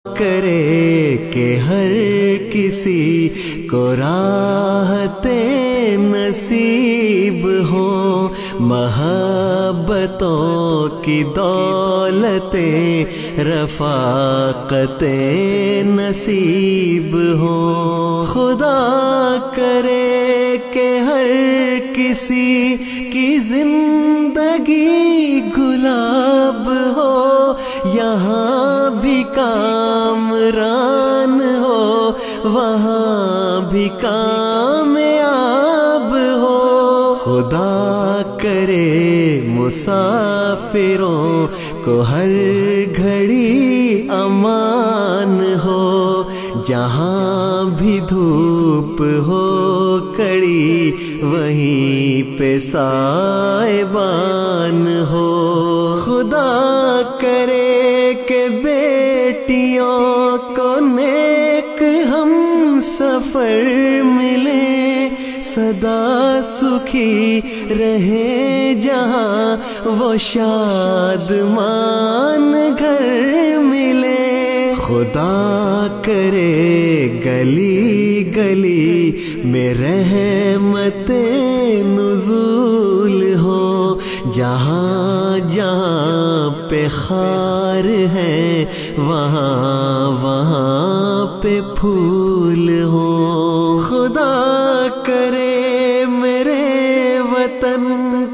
کرے کہ ہر کسی کو راحت نصیب ہو، محبتوں کی دولتیں رفاقتیں نصیب ہو۔ خدا کرے کہ ہر کسی کی زندگی گلاب ہو، یہاں بھی کامران ہو وہاں بھی کامیاب ہو۔ خدا کرے مسافروں کو ہر گھڑی امان ہو، جہاں بھی دھوپ ہو کڑی وہیں پہ سائبان ہو۔ خدا کرے کہ بیٹیوں کو نیک ہم سفر ملے، سدا سکھی رہے جہاں وہ شادمان گھر ملے۔ خدا کرے گلی گلی میں رحمت نزول ہو، جہاں جہاں پہ خار ہے وہاں وہاں پہ پھول ہو۔ خدا کرے میرے وطن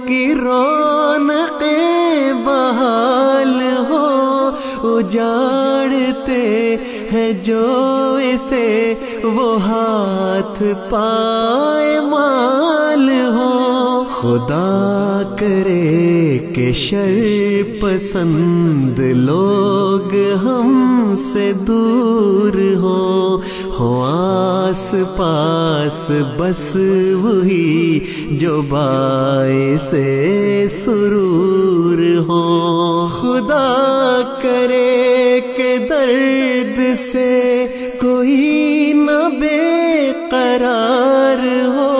کی رونقیں بحال ہو، اجاڑتے ہیں جو اسے وہ ہاتھ پائمال ہو۔ خدا کرے کہ شر پسند لوگ ہم سے دور ہو آس پاس بس وہی جو باعث سرور ہو۔ خدا کرے کہ درد سے کوئی نہ بے قرار ہو،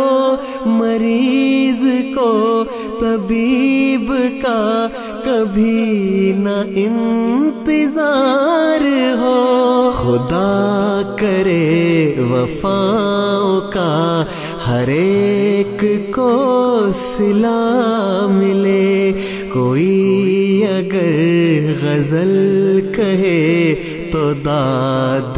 مریض کو طبیب کا کبھی نہ انتظار ہو۔ خدا کرے وفاؤں کا ہر ایک کو صلہ ملے، کوئی اگر غزل کہے تو داد